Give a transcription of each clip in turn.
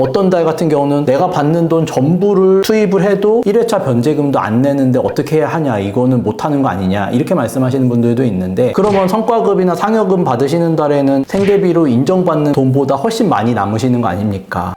어떤 달 같은 경우는 내가 받는 돈 전부를 투입을 해도 1회차 변제금도 안 내는데 어떻게 해야 하냐, 이거는 못하는 거 아니냐, 이렇게 말씀하시는 분들도 있는데, 그러면 성과급이나 상여금 받으시는 달에는 생계비로 인정받는 돈보다 훨씬 많이 남으시는 거 아닙니까?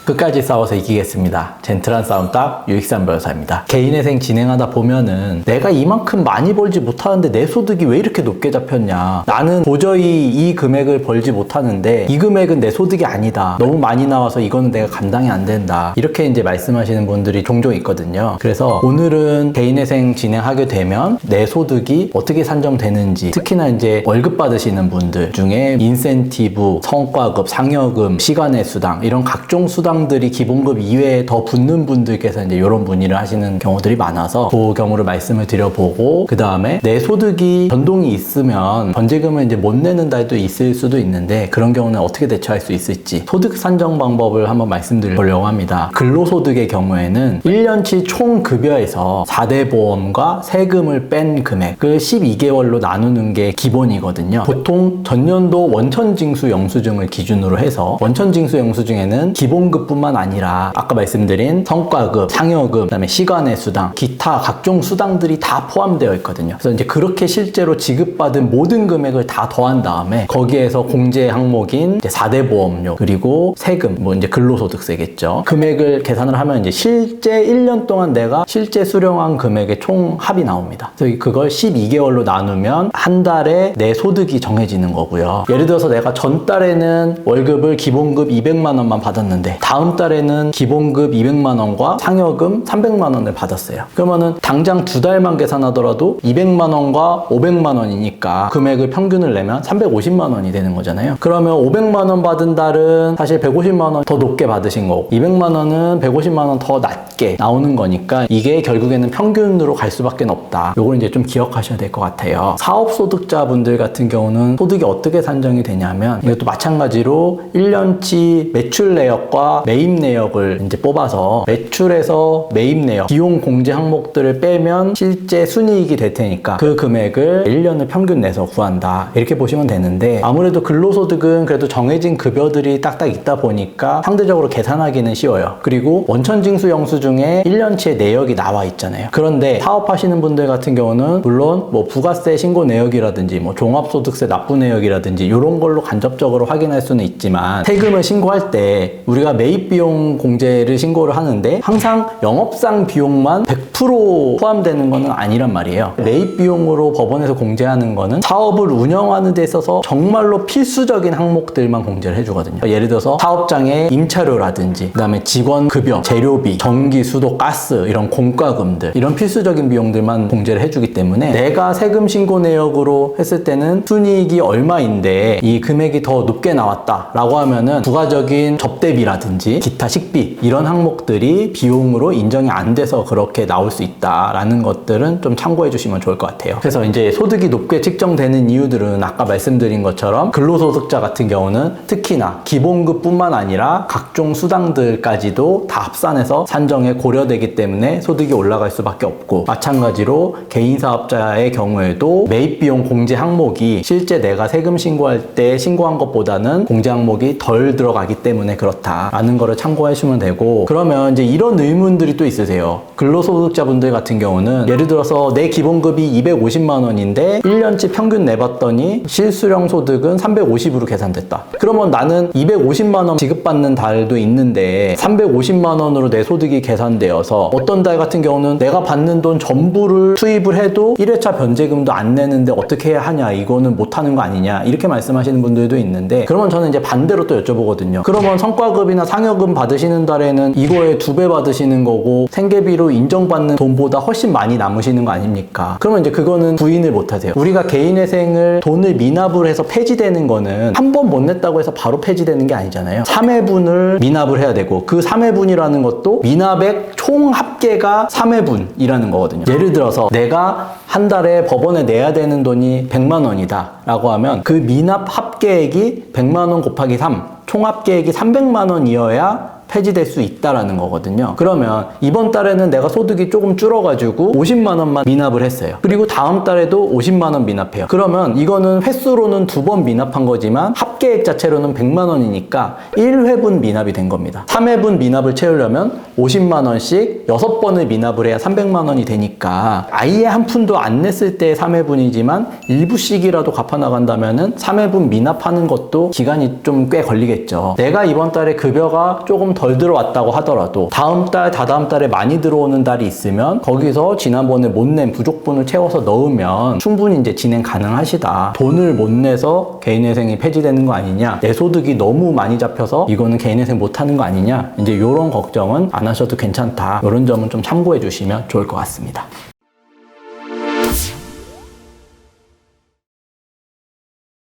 끝까지 싸워서 이기겠습니다. 젠틀한 싸움딱 유익산 변호사입니다. 개인회생 진행하다 보면은 내가 이만큼 많이 벌지 못하는데 내 소득이 왜 이렇게 높게 잡혔냐, 나는 도저히 이 금액을 벌지 못하는데 이 금액은 내 소득이 아니다, 너무 많이 나와서 이거는 내가 감당이 안 된다, 이렇게 이제 말씀하시는 분들이 종종 있거든요. 그래서 오늘은 개인회생 진행하게 되면 내 소득이 어떻게 산정되는지, 특히나 이제 월급 받으시는 분들 중에 인센티브, 성과급, 상여금, 시간의 수당, 이런 각종 수당 들이 기본급 이외에 더 붙는 분들께서 이제 이런 문의를 하시는 경우들이 많아서 그 경우를 말씀을 드려보고, 그 다음에 내 소득이 변동이 있으면 변제금을 이제 못 내는 달도 있을 수도 있는데 그런 경우는 어떻게 대처할 수 있을지 소득 산정 방법을 한번 말씀드리려고 합니다. 근로소득의 경우에는 1년치 총 급여에서 4대 보험과 세금을 뺀 금액을 12개월로 나누는 게 기본이거든요. 보통 전년도 원천징수 영수증을 기준으로 해서 원천징수 영수증에는 기본급 뿐만 아니라 아까 말씀드린 성과급, 상여금, 그다음에 시간의 수당, 기타 각종 수당들이 다 포함되어 있거든요. 그래서 이제 그렇게 실제로 지급받은 모든 금액을 다 더한 다음에 거기에서 공제 항목인 이제 4대 보험료, 그리고 세금, 뭐 이제 근로소득세겠죠. 금액을 계산을 하면 이제 실제 1년 동안 내가 실제 수령한 금액의 총 합이 나옵니다. 그래서 그걸 12개월로 나누면 한 달에 내 소득이 정해지는 거고요. 예를 들어서 내가 전 달에는 월급을 기본급 200만 원만 받았는데 다음 달에는 기본급 200만 원과 상여금 300만 원을 받았어요. 그러면은 당장 두 달만 계산하더라도 200만 원과 500만 원이니까 금액을 평균을 내면 350만 원이 되는 거잖아요. 그러면 500만 원 받은 달은 사실 150만 원 더 높게 받으신 거고 200만 원은 150만 원 더 낮게 나오는 거니까 이게 결국에는 평균으로 갈 수밖에 없다. 요걸 이제 좀 기억하셔야 될 것 같아요. 사업소득자분들 같은 경우는 소득이 어떻게 산정이 되냐면 이것도 마찬가지로 1년치 매출 내역과 매입 내역을 이제 뽑아서 매출에서 매입 내역, 비용 공제 항목들을 빼면 실제 순이익이 될 테니까 그 금액을 1년을 평균 내서 구한다, 이렇게 보시면 되는데, 아무래도 근로소득은 그래도 정해진 급여들이 딱딱 있다 보니까 상대적으로 계산하기는 쉬워요. 그리고 원천징수 영수증에 1년치의 내역이 나와 있잖아요. 그런데 사업하시는 분들 같은 경우는 물론 뭐 부가세 신고 내역이라든지 뭐 종합소득세 납부 내역이라든지 이런 걸로 간접적으로 확인할 수는 있지만, 세금을 신고할 때 우리가 매입 비용 공제를 신고를 하는데 항상 영업상 비용만 100% 포함되는 거는 아니란 말이에요. 매입 비용으로 법원에서 공제하는 거는 사업을 운영하는 데 있어서 정말로 필수적인 항목들만 공제를 해주거든요. 예를 들어서 사업장의 임차료라든지, 그 다음에 직원 급여, 재료비, 전기, 수도, 가스, 이런 공과금들, 이런 필수적인 비용들만 공제를 해주기 때문에 내가 세금 신고 내역으로 했을 때는 순이익이 얼마인데 이 금액이 더 높게 나왔다 라고 하면은 부가적인 접대비라든지 기타 식비, 이런 항목들이 비용으로 인정이 안 돼서 그렇게 나올 수 있다라는 것들은 좀 참고해 주시면 좋을 것 같아요. 그래서 이제 소득이 높게 측정되는 이유들은 아까 말씀드린 것처럼 근로소득자 같은 경우는 특히나 기본급 뿐만 아니라 각종 수당들까지도 다 합산해서 산정에 고려되기 때문에 소득이 올라갈 수밖에 없고, 마찬가지로 개인사업자의 경우에도 매입비용 공제 항목이 실제 내가 세금 신고할 때 신고한 것보다는 공제 항목이 덜 들어가기 때문에 그렇다라는 거를 참고하시면 되고, 그러면 이제 이런 의문들이 또 있으세요. 근로소득자분들 같은 경우는 예를 들어서 내 기본급이 250만 원인데 1년치 평균 내봤더니 실수령 소득은 350으로 계산됐다. 그러면 나는 250만 원 지급받는 달도 있는데 350만 원으로 내 소득이 계산되어서 어떤 달 같은 경우는 내가 받는 돈 전부를 투입을 해도 1회차 변제금도 안 내는데 어떻게 해야 하냐, 이거는 못하는 거 아니냐, 이렇게 말씀하시는 분들도 있는데, 그러면 저는 이제 반대로 또 여쭤보거든요. 그러면 성과급이나 상여금 받으시는 달에는 이거에 2배 받으시는 거고 생계비로 인정받는 돈보다 훨씬 많이 남으시는 거 아닙니까? 그러면 이제 그거는 부인을 못 하세요. 우리가 개인회생을 돈을 미납을 해서 폐지되는 거는 한 번 못 냈다고 해서 바로 폐지되는 게 아니잖아요. 3회분을 미납을 해야 되고 그 3회분이라는 것도 미납액 총 합계가 3회분이라는 거거든요. 예를 들어서 내가 한 달에 법원에 내야 되는 돈이 100만 원이다 라고 하면 그 미납 합계액이 100만 원 곱하기 3, 총 합계액이 300만 원이어야 폐지될 수 있다라는 거거든요. 그러면 이번 달에는 내가 소득이 조금 줄어가지고 50만 원만 미납을 했어요. 그리고 다음 달에도 50만 원 미납해요. 그러면 이거는 횟수로는 2번 미납한 거지만 합계액 자체로는 100만 원이니까 1회분 미납이 된 겁니다. 3회분 미납을 채우려면 50만 원씩 6번을 미납을 해야 300만 원이 되니까 아예 한 푼도 안 냈을 때 3회분이지만 일부씩이라도 갚아나간다면은 3회분 미납하는 것도 기간이 좀 꽤 걸리겠죠. 내가 이번 달에 급여가 조금 덜 들어왔다고 하더라도 다음 달, 다다음 달에 많이 들어오는 달이 있으면 거기서 지난번에 못 낸 부족분을 채워서 넣으면 충분히 이제 진행 가능하시다. 돈을 못 내서 개인회생이 폐지되는 거 아니냐, 내 소득이 너무 많이 잡혀서 이거는 개인회생 못하는 거 아니냐, 이제 이런 걱정은 안 하셔도 괜찮다. 이런 점은 좀 참고해 주시면 좋을 것 같습니다.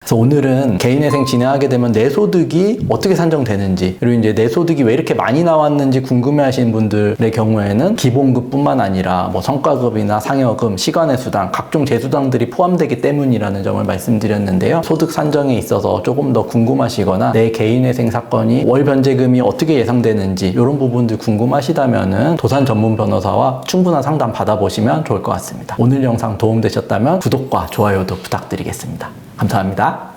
그래서 오늘은 개인회생 진행하게 되면 내 소득이 어떻게 산정되는지, 그리고 이제 내 소득이 왜 이렇게 많이 나왔는지 궁금해 하시는 분들의 경우에는 기본급뿐만 아니라 뭐 성과급이나 상여금, 시간의 수당, 각종 제수당들이 포함되기 때문이라는 점을 말씀드렸는데요. 소득 산정에 있어서 조금 더 궁금하시거나 내 개인회생 사건이 월 변제금이 어떻게 예상되는지 이런 부분들 궁금하시다면은 도산 전문 변호사와 충분한 상담 받아보시면 좋을 것 같습니다. 오늘 영상 도움되셨다면 구독과 좋아요도 부탁드리겠습니다. 감사합니다.